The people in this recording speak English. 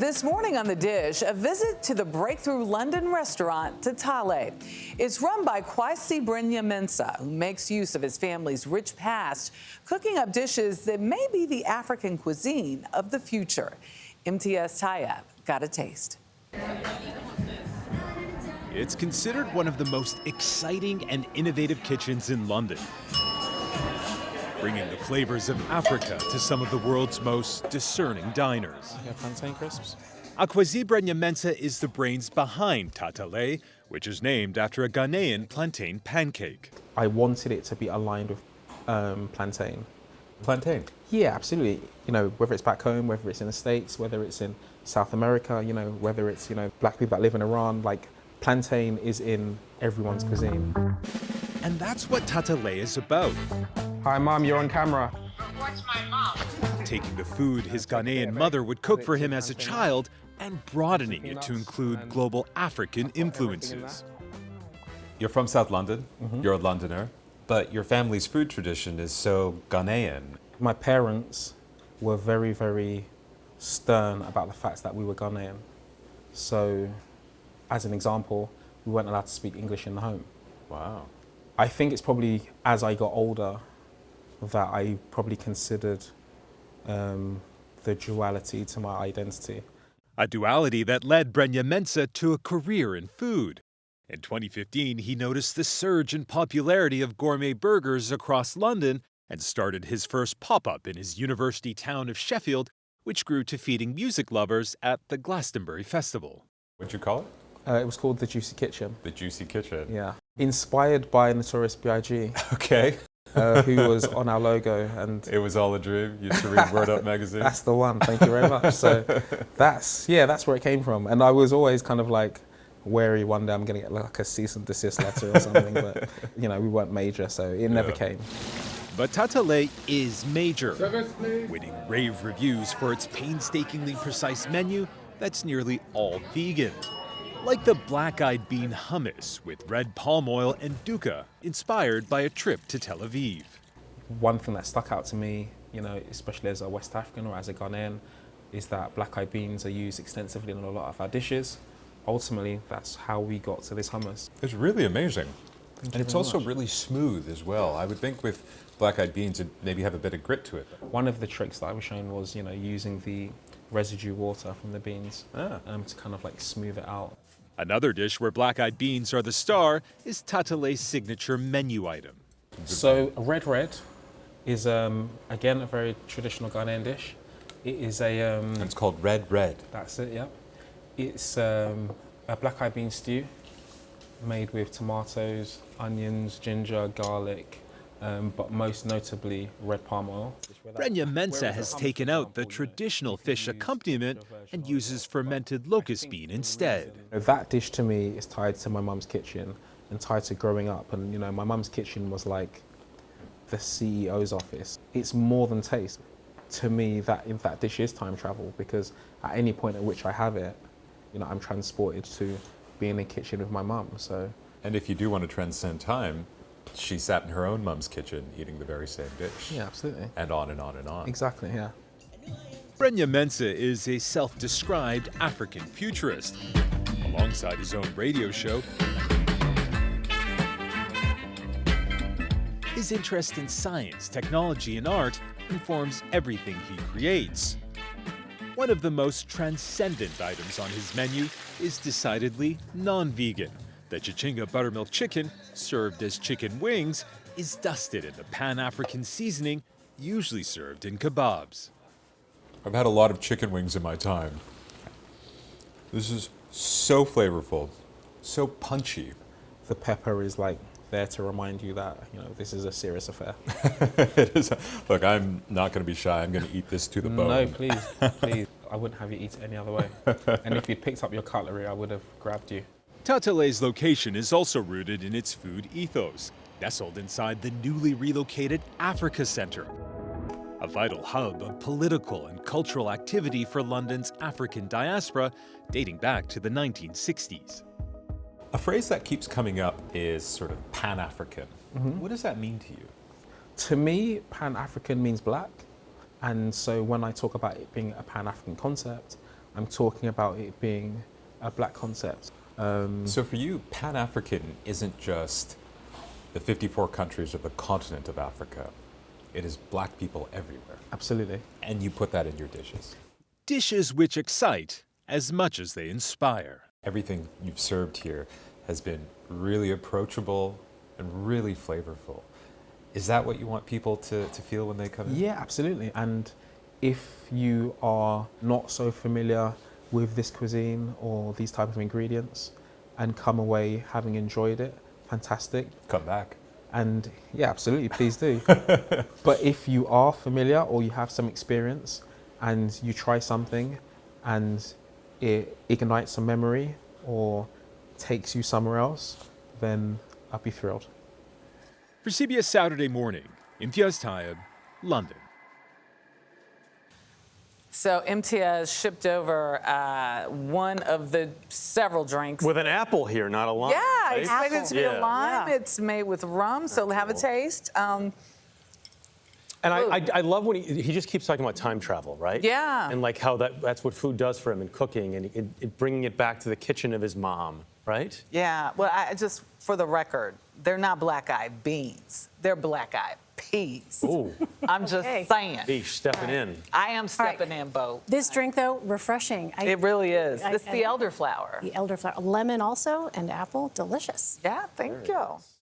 This morning on The Dish, a visit to the breakthrough London restaurant Tatale. It's run by Akwasi Brenya-Mensa, who makes use of his family's rich past, cooking up dishes that may be the African cuisine of the future. Imtiaz Tyab got a taste. It's considered one of the most exciting and innovative kitchens in London, bringing the flavors of Africa to some of the world's most discerning diners. Yeah, plantain crisps. Akwasi Brenya-Mensa is the brains behind Tatale, which is named after a Ghanaian plantain pancake. I wanted it to be aligned with plantain. Plantain? Yeah, absolutely. You know, whether it's back home, whether it's in the States, whether it's in South America, you know, whether it's, you know, black people that live in Iran, like plantain is in everyone's cuisine. And that's what Tatale is about. Hi, Mom, you're on camera. What's my mom? Taking the food his Ghanaian mother would cook for him as a child and broadening it to include global African influences. You're from South London, you're a Londoner, but your family's food tradition is so Ghanaian. My parents were very, very stern about the fact that we were Ghanaian. So, as an example, we weren't allowed to speak English in the home. Wow. I think it's probably as I got older that I probably considered the duality to my identity. A duality that led Brenya-Mensa to a career in food. In 2015, he noticed the surge in popularity of gourmet burgers across London and started his first pop-up in his university town of Sheffield, which grew to feeding music lovers at the Glastonbury Festival. What'd you call it? It was called The Juicy Kitchen. The Juicy Kitchen. Yeah. Inspired by Notorious B.I.G., Okay. who was on our logo. And It was all a dream. You used to read Word Up magazine. that's the one. Thank you very much. So that's where it came from. And I was always kind of like wary one day I'm going to get like a cease and desist letter or something. But, you know, we weren't major, so it never came. But Tatale is major, winning rave reviews for its painstakingly precise menu that's nearly all vegan. Like the black-eyed bean hummus with red palm oil and dukkha, inspired by a trip to Tel Aviv. One thing that stuck out to me, you know, especially as a West African or as a Ghanaian, is that black-eyed beans are used extensively in a lot of our dishes. Ultimately, that's how we got to this hummus. It's really amazing. Thank And you it's very also much. really smooth as well. I would think with black-eyed beans, it'd maybe have a bit of grit to it. One of the tricks that I was shown was, you know, using the residue water from the beans Ah. to kind of like smooth it out. Another dish where black-eyed beans are the star is Tatale's signature menu item. So red is again a very traditional Ghanaian dish. It is a And it's called Red Red. that's it, yeah. It's a black-eyed bean stew made with tomatoes, onions, ginger, garlic, but most notably red palm oil. Brenya-Mensa has taken out the traditional fish accompaniment and uses fermented locust bean instead. That dish to me is tied to my mum's kitchen and tied to growing up. And you know, my mum's kitchen was like the CEO's office. It's more than taste. To me, that dish is time travel, because at any point at which I have it, you know, I'm transported to being in the kitchen with my mum. So, And if you do want to transcend time, she sat in her own mum's kitchen eating the very same dish. yeah, absolutely. And on and on and on. Exactly, yeah. Brenya-Mensa is a self-described African futurist. Alongside his own radio show, his interest in science, technology, and art informs everything he creates. One of the most transcendent items on his menu is decidedly non-vegan. The chichinga buttermilk chicken, served as chicken wings, is dusted in the Pan-African seasoning, usually served in kebabs. I've had a lot of chicken wings in my time. This is so flavorful, so punchy. The pepper is like there to remind you that, you know, this is a serious affair. It is. Look, I'm not going to be shy. I'm going to eat this to the bone. No, please, please. I wouldn't have you eat it any other way. And if you'd picked up your cutlery, I would have grabbed you. Tatale's location is also rooted in its food ethos, nestled inside the newly relocated Africa Centre, a vital hub of political and cultural activity for London's African diaspora dating back to the 1960s. A phrase that keeps coming up is sort of Pan-African. What does that mean to you? To me, Pan-African means black. And so when I talk about it being a Pan-African concept, I'm talking about it being a black concept. So for you, Pan-African isn't just the 54 countries of the continent of Africa. It is black people everywhere. Absolutely. And you put that in your dishes. Dishes which excite as much as they inspire. Everything you've served here has been really approachable and really flavorful. Is that what you want people to feel when they come in? Yeah, absolutely. And if you are not so familiar with this cuisine or these type of ingredients and come away having enjoyed it, fantastic. Come back. And yeah, absolutely, please do. But if you are familiar or you have some experience and you try something and it ignites a memory or takes you somewhere else, then I'd be thrilled. For CBS Saturday Morning, Imtiaz Tyab, London. So Imtiaz shipped over one of the several drinks. With an apple here, not a lime. Yeah, I right? expect it to be a Yeah. lime. It's made with rum, so have a taste. And I love when he just keeps talking about time travel, right? Yeah. And like how that's what food does for him in cooking and it bringing it back to the kitchen of his mom, right? Yeah, well, I just, for the record, they're not black-eyed beans. They're black-eyed peas. Ooh, I'm just saying. beef stepping in. I am stepping in, Bo. This drink, though, refreshing. It really is. I- This is the elderflower. The elderflower, lemon also, and apple, delicious. Yeah, thank you.